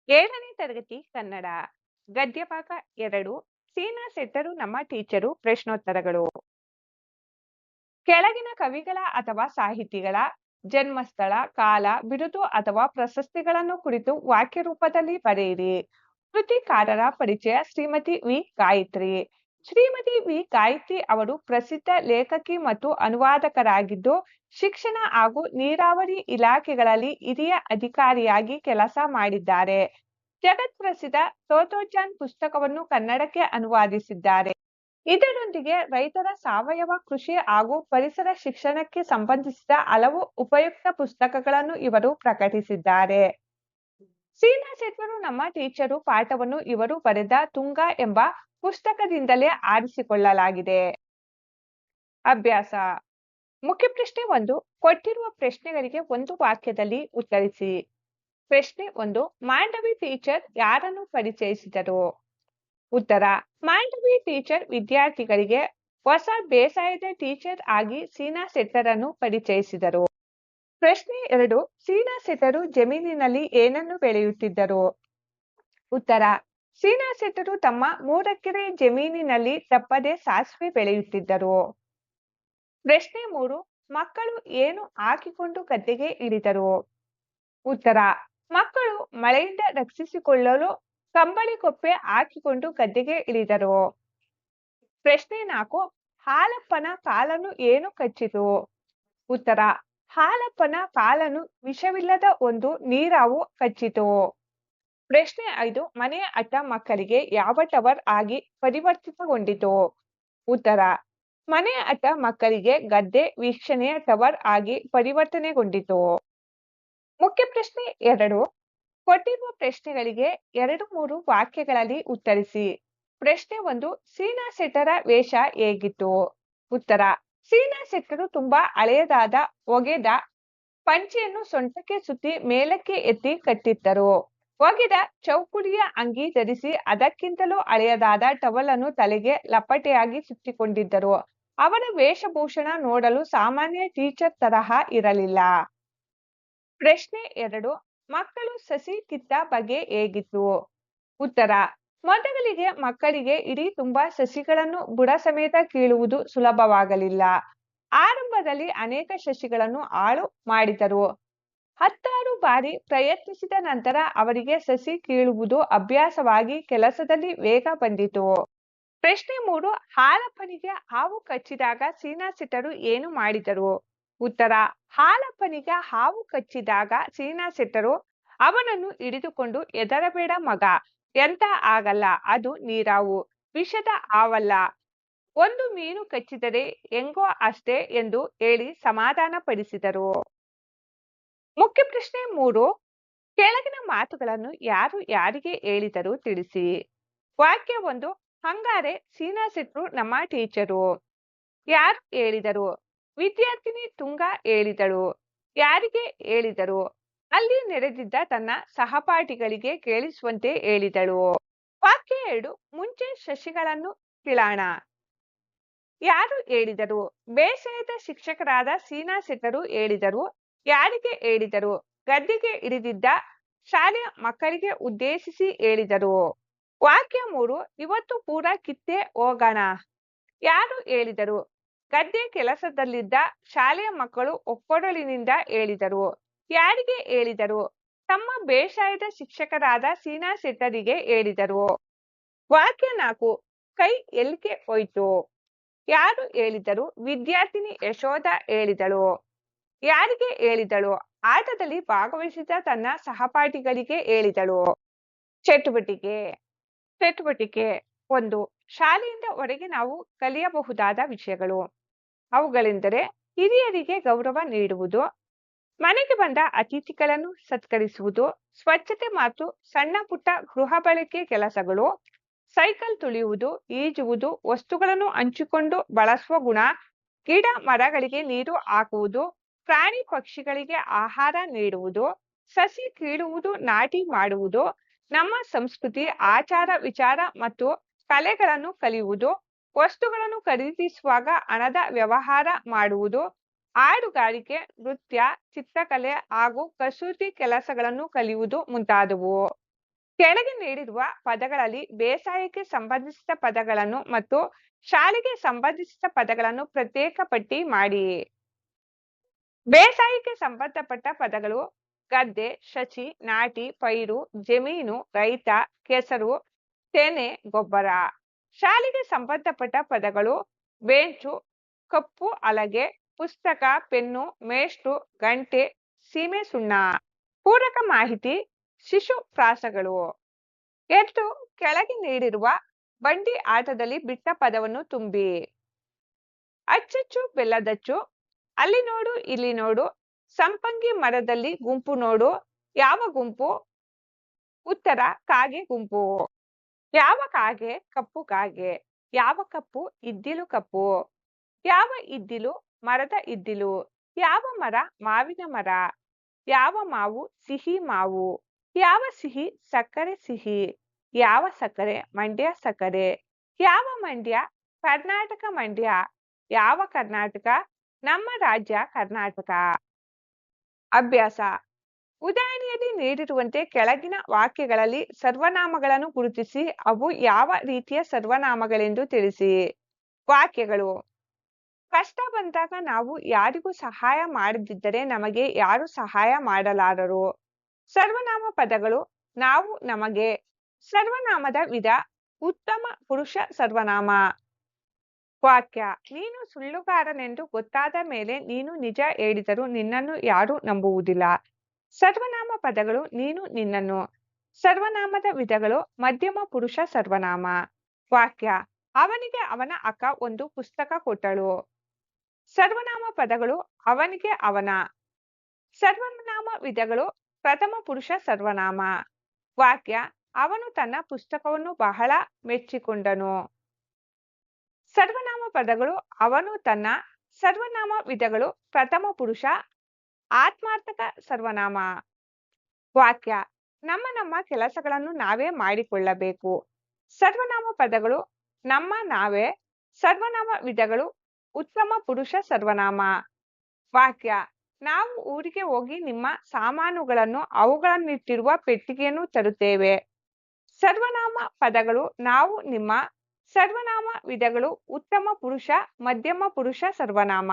7ನೇ ತರಗತಿ ಕನ್ನಡ ಗದ್ಯಭಾಗ 2 ಸೀನಾ ಸೆಟ್ಟರು ನಮ್ಮ ಟೀಚರು ಪ್ರಶ್ನೋತ್ತರಗಳು. ಕೆಳಗಿನ ಕವಿಗಳ ಅಥವಾ ಸಾಹಿತಿಗಳ ಜನ್ಮಸ್ಥಳ, ಕಾಲ, ಬಿರುದು ಅಥವಾ ಪ್ರಶಸ್ತಿಗಳನ್ನು ಕುರಿತು ವಾಕ್ಯ ರೂಪದಲ್ಲಿ ಬರೆಯಿರಿ. ಕೃತಿಕಾರರ ಪರಿಚಯ. ಶ್ರೀಮತಿ ವಿ ಗಾಯತ್ರಿ. ಶ್ರೀಮತಿ ವಿ ಗಾಯತ್ರಿ ಅವರು ಪ್ರಸಿದ್ಧ ಲೇಖಕಿ ಮತ್ತು ಅನುವಾದಕರಾಗಿದ್ದು, ಶಿಕ್ಷಣ ಹಾಗೂ ನೀರಾವರಿ ಇಲಾಖೆಗಳಲ್ಲಿ ಹಿರಿಯ ಅಧಿಕಾರಿಯಾಗಿ ಕೆಲಸ ಮಾಡಿದ್ದಾರೆ. ಜಗತ್ಪ್ರಸಿದ್ಧ ತೋತೋಚಾನ್ ಪುಸ್ತಕವನ್ನು ಕನ್ನಡಕ್ಕೆ ಅನುವಾದಿಸಿದ್ದಾರೆ. ಇದರೊಂದಿಗೆ ರೈತರ ಸಾವಯವ ಕೃಷಿ ಹಾಗೂ ಪರಿಸರ ಶಿಕ್ಷಣಕ್ಕೆ ಸಂಬಂಧಿಸಿದ ಹಲವು ಉಪಯುಕ್ತ ಪುಸ್ತಕಗಳನ್ನು ಇವರು ಪ್ರಕಟಿಸಿದ್ದಾರೆ. ಸೀನಾ ಸೆಟ್ಟರು ನಮ್ಮ ಟೀಚರು ಪಾಠವನ್ನು ಇವರು ಬರೆದ ತುಂಗ ಎಂಬ ಪುಸ್ತಕದಿಂದಲೇ ಆರಿಸಿಕೊಳ್ಳಲಾಗಿದೆ. ಅಭ್ಯಾಸ. ಮುಖ್ಯ ಪ್ರಶ್ನೆ 1. ಕೊಟ್ಟಿರುವ ಪ್ರಶ್ನೆಗಳಿಗೆ ಒಂದು ವಾಕ್ಯದಲ್ಲಿ ಉತ್ತರಿಸಿ. ಪ್ರಶ್ನೆ 1. ಮಾಂಡವಿ ಟೀಚರ್ ಯಾರನ್ನು ಪರಿಚಯಿಸಿದರು? ಉತ್ತರ. ಮಾಂಡವಿ ಟೀಚರ್ ವಿದ್ಯಾರ್ಥಿಗಳಿಗೆ ಹೊಸ ಬೇಸಾಯದ ಟೀಚರ್ ಆಗಿ ಸೀನಾ ಸೆಟ್ಟರನ್ನು ಪರಿಚಯಿಸಿದರು. ಪ್ರಶ್ನೆ 2. ಸೀನಾ ಸೆಟ್ಟರು ಜಮೀನಿನಲ್ಲಿ ಏನನ್ನು ಬೆಳೆಯುತ್ತಿದ್ದರು? ಉತ್ತರ. ಸೀನಾ ಸೆಟ್ಟರು ತಮ್ಮ 3 ಎಕರೆ ಜಮೀನಿನಲ್ಲಿ ತಪ್ಪದೆ ಸಾಸಿವೆ ಬೆಳೆಯುತ್ತಿದ್ದರು. ಪ್ರಶ್ನೆ 3. ಮಕ್ಕಳು ಏನು ಹಾಕಿಕೊಂಡು ಗದ್ದೆಗೆ ಇಳಿದರು? ಉತ್ತರ. ಮಕ್ಕಳು ಮಳೆಯಿಂದ ರಕ್ಷಿಸಿಕೊಳ್ಳಲು ಕಂಬಳಿ ಕೊಪ್ಪೆ ಹಾಕಿಕೊಂಡು ಗದ್ದೆಗೆ ಇಳಿದರು. ಪ್ರಶ್ನೆ 4. ಹಾಲಪ್ಪನ ಕಾಲನ್ನು ಏನು ಕಚ್ಚಿತು? ಉತ್ತರ. ಹಾಲಪ್ಪನ ಕಾಲನ್ನು ವಿಷವಿಲ್ಲದ ಒಂದು ನೀರಾವು ಕಚ್ಚಿತು. ಪ್ರಶ್ನೆ 5. ಮನೆಯ ಅಟ್ಟ ಮಕ್ಕಳಿಗೆ ಯಾವ ಟವರ್ ಆಗಿ ಪರಿವರ್ತಿತಗೊಂಡಿತು? ಉತ್ತರ. ಮನೆಯ ಅಟ್ಟ ಮಕ್ಕಳಿಗೆ ಗದ್ದೆ ವೀಕ್ಷಣೆಯ ಟವರ್ ಆಗಿ ಪರಿವರ್ತನೆಗೊಂಡಿತು. ಮುಖ್ಯ ಪ್ರಶ್ನೆ 2. ಕೊಟ್ಟಿರುವ ಪ್ರಶ್ನೆಗಳಿಗೆ 2-3 ವಾಕ್ಯಗಳಲ್ಲಿ ಉತ್ತರಿಸಿ. ಪ್ರಶ್ನೆ 1. ಸೀನಾ ಸೆಟ್ಟರ ವೇಷ ಹೇಗಿತ್ತು? ಉತ್ತರ. ಸೀನಾ ಸೆಟ್ಟರು ತುಂಬಾ ಹಳೆಯದಾದ ಒಗೆದ ಪಂಚೆಯನ್ನು ಸೊಂಟಕ್ಕೆ ಸುತ್ತಿ ಮೇಲಕ್ಕೆ ಎತ್ತಿ ಕಟ್ಟಿದ್ದರು. ಒಗೆದ ಚೌಕುಡಿಯ ಅಂಗಿ ಧರಿಸಿ ಅದಕ್ಕಿಂತಲೂ ಹಳೆಯದಾದ ಟವಲನ್ನು ತಲೆಗೆ ಲಪಟೆಯಾಗಿ ಸುತ್ತಿಕೊಂಡಿದ್ದರು. ಅವರ ವೇಷಭೂಷಣ ನೋಡಲು ಸಾಮಾನ್ಯ ಟೀಚರ್ ತರಹ ಇರಲಿಲ್ಲ. ಪ್ರಶ್ನೆ 2. ಮಕ್ಕಳು ಸಸಿ ಕಿತ್ತ ಬಗೆ ಹೇಗಿತ್ತು? ಉತ್ತರ. ಮೊದಲಿಗೆ ಮಕ್ಕಳಿಗೆ ಇಡೀ ತುಂಬಾ ಸಸಿಗಳನ್ನು ಬುಡ ಸಮೇತ ಕೀಳುವುದು ಸುಲಭವಾಗಲಿಲ್ಲ. ಆರಂಭದಲ್ಲಿ ಅನೇಕ ಸಸಿಗಳನ್ನು ಹಾಳು ಮಾಡಿದರು. 10 ಬಾರಿ ಪ್ರಯತ್ನಿಸಿದ ನಂತರ ಅವರಿಗೆ ಸಸಿ ಕೀಳುವುದು ಅಭ್ಯಾಸವಾಗಿ ಕೆಲಸದಲ್ಲಿ ವೇಗ ಬಂದಿತು. ಪ್ರಶ್ನೆ 3. ಹಾಲಪ್ಪನಿಗೆ ಹಾವು ಕಚ್ಚಿದಾಗ ಸೀನಾ ಸೆಟ್ಟರು ಏನು ಮಾಡಿದರು? ಉತ್ತರ. ಹಾಲಪ್ಪನಿಗೆ ಹಾವು ಕಚ್ಚಿದಾಗ ಸೀನಾ ಸೆಟ್ಟರು ಅವನನ್ನು ಹಿಡಿದುಕೊಂಡು ಹೆದರಬೇಡ ಮಗ, ಎಂತ ಆಗಲ್ಲ, ಅದು ನೀರಾವು, ವಿಷದ ಹಾವಲ್ಲ, ಒಂದು ಮೀನು ಕಚ್ಚಿದರೆ ಹೆಂಗೋ ಅಷ್ಟೇ ಎಂದು ಹೇಳಿ ಸಮಾಧಾನ ಪಡಿಸಿದರು. ಮುಖ್ಯ ಪ್ರಶ್ನೆ 3. ಕೆಳಗಿನ ಮಾತುಗಳನ್ನು ಯಾರು ಯಾರಿಗೆ ಹೇಳಿದರು ತಿಳಿಸಿ. ವಾಕ್ಯ 1. ಹಂಗಾರೆ ಸೀನಾ ಸೆಟ್ಟರು ನಮ್ಮ ಟೀಚರು. ಯಾರು ಹೇಳಿದರು? ವಿದ್ಯಾರ್ಥಿನಿ ತುಂಗ ಹೇಳಿದಳು. ಯಾರಿಗೆ ಹೇಳಿದರು? ಅಲ್ಲಿ ನೆರೆದಿದ್ದ ತನ್ನ ಸಹಪಾಠಿಗಳಿಗೆ ಕೇಳಿಸುವಂತೆ ಹೇಳಿದಳು. ವಾಕ್ಯ 2. ಮುಂಚೆ ಸಸಿಗಳನ್ನು ಕೀಳೋಣ. ಯಾರು ಹೇಳಿದರು? ಬೇಸಾಯದ ಶಿಕ್ಷಕರಾದ ಸೀನಾ ಸೆಟ್ಟರು ಹೇಳಿದರು. ಯಾರಿಗೆ ಹೇಳಿದರು? ಗದ್ದೆಗೆ ಇಳಿದಿದ್ದ ಶಾಲೆಯ ಮಕ್ಕಳಿಗೆ ಉದ್ದೇಶಿಸಿ ಹೇಳಿದರು. ವಾಕ್ಯ 3. ಇವತ್ತು ಪೂರ ಕಿತ್ತೆ ಹೋಗೋಣ. ಯಾರು ಹೇಳಿದರು? ಗದ್ದೆ ಕೆಲಸದಲ್ಲಿದ್ದ ಶಾಲೆಯ ಮಕ್ಕಳು ಒಕ್ಕೊರಲಿನಿಂದ ಹೇಳಿದರು. ಯಾರಿಗೆ ಹೇಳಿದರು? ತಮ್ಮ ಬೇಸಾಯದ ಶಿಕ್ಷಕರಾದ ಸೀನಾ ಸೆಟ್ಟರಿಗೆ ಹೇಳಿದರು. ವಾಕ್ಯ 4. ಕೈ ಎಲ್ಲಿಗೆ ಹೋಯ್ತು? ಯಾರು ಹೇಳಿದರು? ವಿದ್ಯಾರ್ಥಿನಿ ಯಶೋಧ ಹೇಳಿದಳು. ಯಾರಿಗೆ ಹೇಳಿದಳು? ಆಟದಲ್ಲಿ ಭಾಗವಹಿಸಿದ ತನ್ನ ಸಹಪಾಠಿಗಳಿಗೆ ಹೇಳಿದಳು. ಚಟುವಟಿಕೆ. 1. ಶಾಲೆಯಿಂದ ಹೊರಗೆ ನಾವು ಕಲಿಯಬಹುದಾದ ವಿಷಯಗಳು. ಅವುಗಳೆಂದರೆ ಹಿರಿಯರಿಗೆ ಗೌರವ ನೀಡುವುದು, ಮನೆಗೆ ಬಂದ ಅತಿಥಿಗಳನ್ನು ಸತ್ಕರಿಸುವುದು, ಸ್ವಚ್ಛತೆ ಮತ್ತು ಸಣ್ಣ ಪುಟ್ಟ ಗೃಹ ಬಳಕೆ ಕೆಲಸಗಳು, ಸೈಕಲ್ ತುಳಿಯುವುದು, ಈಜುವುದು, ವಸ್ತುಗಳನ್ನು ಹಂಚಿಕೊಂಡು ಬಳಸುವ ಗುಣ, ಗಿಡ ಮರಗಳಿಗೆ ನೀರು ಹಾಕುವುದು, ಪ್ರಾಣಿ ಪಕ್ಷಿಗಳಿಗೆ ಆಹಾರ ನೀಡುವುದು, ಸಸಿ ಕೀಳುವುದು, ನಾಟಿ ಮಾಡುವುದು, ನಮ್ಮ ಸಂಸ್ಕೃತಿ, ಆಚಾರ ವಿಚಾರ ಮತ್ತು ಕಲೆಗಳನ್ನು ಕಲಿಯುವುದು, ವಸ್ತುಗಳನ್ನು ಖರೀದಿಸುವಾಗ ಹಣದ ವ್ಯವಹಾರ ಮಾಡುವುದು, ಹಾಡುಗಾರಿಕೆ, ನೃತ್ಯ, ಚಿತ್ರಕಲೆ ಹಾಗೂ ಕಸೂತಿ ಕೆಲಸಗಳನ್ನು ಕಲಿಯುವುದು ಮುಂತಾದವು. ಕೆಳಗೆ ನೀಡಿರುವ ಪದಗಳಲ್ಲಿ ಬೇಸಾಯಕ್ಕೆ ಸಂಬಂಧಿಸಿದ ಪದಗಳನ್ನು ಮತ್ತು ಶಾಲೆಗೆ ಸಂಬಂಧಿಸಿದ ಪದಗಳನ್ನು ಪ್ರತ್ಯೇಕ ಪಟ್ಟಿ ಮಾಡಿ. ಬೇಸಾಯಕ್ಕೆ ಸಂಬಂಧಪಟ್ಟ ಪದಗಳು ಗದ್ದೆ, ಶಚಿ, ನಾಟಿ, ಪೈರು, ಜಮೀನು, ರೈತ, ಕೆಸರು, ತೆನೆ, ಗೊಬ್ಬರ. ಶಾಲೆಗೆ ಸಂಬಂಧಪಟ್ಟ ಪದಗಳು ಬೆಂಚು, ಕಪ್ಪು ಹಲಗೆ, ಪುಸ್ತಕ, ಪೆನ್ನು, ಮೇಷ್ಟ್ರು, ಗಂಟೆ, ಸೀಮೆ ಸುಣ್ಣ. ಪೂರಕ ಮಾಹಿತಿ ಶಿಶುಪ್ರಾಸಗಳು. 2. ಕೆಳಗೆ ನೀಡಿರುವ ಬಂಡಿ ಆಟದಲ್ಲಿ ಬಿಟ್ಟ ಪದವನ್ನು ತುಂಬಿ. ಅಚ್ಚಚ್ಚು ಬೆಲ್ಲದಚ್ಚು, ಅಲ್ಲಿ ನೋಡು ಇಲ್ಲಿ ನೋಡು, ಸಂಪಂಗಿ ಮರದಲ್ಲಿ ಗುಂಪು ನೋಡು, ಯಾವ ಗುಂಪು? ಉತ್ತರ ಕಾಗೆ ಗುಂಪು. ಯಾವ ಕಾಗೆ? ಕಪ್ಪು ಕಾಗೆ. ಯಾವ ಕಪ್ಪು? ಇದ್ದಿಲು ಕಪ್ಪು. ಯಾವ ಇದ್ದಿಲು? ಮರದ ಇದ್ದಿಲು. ಯಾವ ಮರ? ಮಾವಿನ ಮರ. ಯಾವ ಮಾವು? ಸಿಹಿ ಮಾವು. ಯಾವ ಸಿಹಿ? ಸಕ್ಕರೆ ಸಿಹಿ. ಯಾವ ಸಕ್ಕರೆ? ಮಂಡ್ಯ ಸಕ್ಕರೆ. ಯಾವ ಮಂಡ್ಯ? ಕರ್ನಾಟಕ ಮಂಡ್ಯ. ಯಾವ ಕರ್ನಾಟಕ? ನಮ್ಮ ರಾಜ್ಯ ಕರ್ನಾಟಕ. ಅಭ್ಯಾಸ. ಉದಾಹರಣೆಯಲ್ಲಿ ನೀಡಿರುವಂತೆ ಕೆಳಗಿನ ವಾಕ್ಯಗಳಲ್ಲಿ ಸರ್ವನಾಮಗಳನ್ನು ಗುರುತಿಸಿ ಅವು ಯಾವ ರೀತಿಯ ಸರ್ವನಾಮಗಳೆಂದು ತಿಳಿಸಿ. ವಾಕ್ಯಗಳು. ಕಷ್ಟ ಬಂದಾಗ ನಾವು ಯಾರಿಗೂ ಸಹಾಯ ಮಾಡದಿದ್ದರೆ ನಮಗೆ ಯಾರು ಸಹಾಯ ಮಾಡಲಾರರು. ಸರ್ವನಾಮ ಪದಗಳು ನಾವು, ನಮಗೆ. ಸರ್ವನಾಮದ ವಿಧ ಉತ್ತಮ ಪುರುಷ ಸರ್ವನಾಮ. ವಾಕ್ಯ. ನೀನು ಸುಳ್ಳುಗಾರನೆಂದು ಗೊತ್ತಾದ ಮೇಲೆ ನೀನು ನಿಜ ಹೇಳಿದರೂ ನಿನ್ನನ್ನು ಯಾರೂ ನಂಬುವುದಿಲ್ಲ. ಸರ್ವನಾಮ ಪದಗಳು ನೀನು, ನಿನ್ನನ್ನು. ಸರ್ವನಾಮದ ವಿಧಗಳು ಮಧ್ಯಮ ಪುರುಷ ಸರ್ವನಾಮ. ವಾಕ್ಯ. ಅವನಿಗೆ ಅವನ ಅಕ್ಕ ಒಂದು ಪುಸ್ತಕ ಕೊಟ್ಟಳು. ಸರ್ವನಾಮ ಪದಗಳು ಅವನಿಗೆ, ಅವನ. ಸರ್ವನಾಮ ವಿಧಗಳು ಪ್ರಥಮ ಪುರುಷ ಸರ್ವನಾಮ. ವಾಕ್ಯ. ಅವನು ತನ್ನ ಪುಸ್ತಕವನ್ನು ಬಹಳ ಮೆಚ್ಚಿಕೊಂಡನು. ಸರ್ವನಾಮ ಪದಗಳು ಅವನು, ತನ್ನ. ಸರ್ವನಾಮ ವಿಧಗಳು ಪ್ರಥಮ ಪುರುಷ ಆತ್ಮಾರ್ಥಕ ಸರ್ವನಾಮ. ವಾಕ್ಯ. ನಮ್ಮ ನಮ್ಮ ಕೆಲಸಗಳನ್ನು ನಾವೇ ಮಾಡಿಕೊಳ್ಳಬೇಕು. ಸರ್ವನಾಮ ಪದಗಳು ನಮ್ಮ, ನಾವೇ. ಸರ್ವನಾಮ ವಿಧಗಳು ಉತ್ತಮ ಪುರುಷ ಸರ್ವನಾಮ. ವಾಕ್ಯ. ನಾವು ಊರಿಗೆ ಹೋಗಿ ನಿಮ್ಮ ಸಾಮಾನುಗಳನ್ನು ಅವುಗಳನ್ನಿಟ್ಟಿರುವ ಪೆಟ್ಟಿಗೆಯನ್ನು ತರುತ್ತೇವೆ. ಸರ್ವನಾಮ ಪದಗಳು ನಾವು, ನಿಮ್ಮ. ಸರ್ವನಾಮ ವಿಧಗಳು ಉತ್ತಮ ಪುರುಷ, ಮಧ್ಯಮ ಪುರುಷ ಸರ್ವನಾಮ.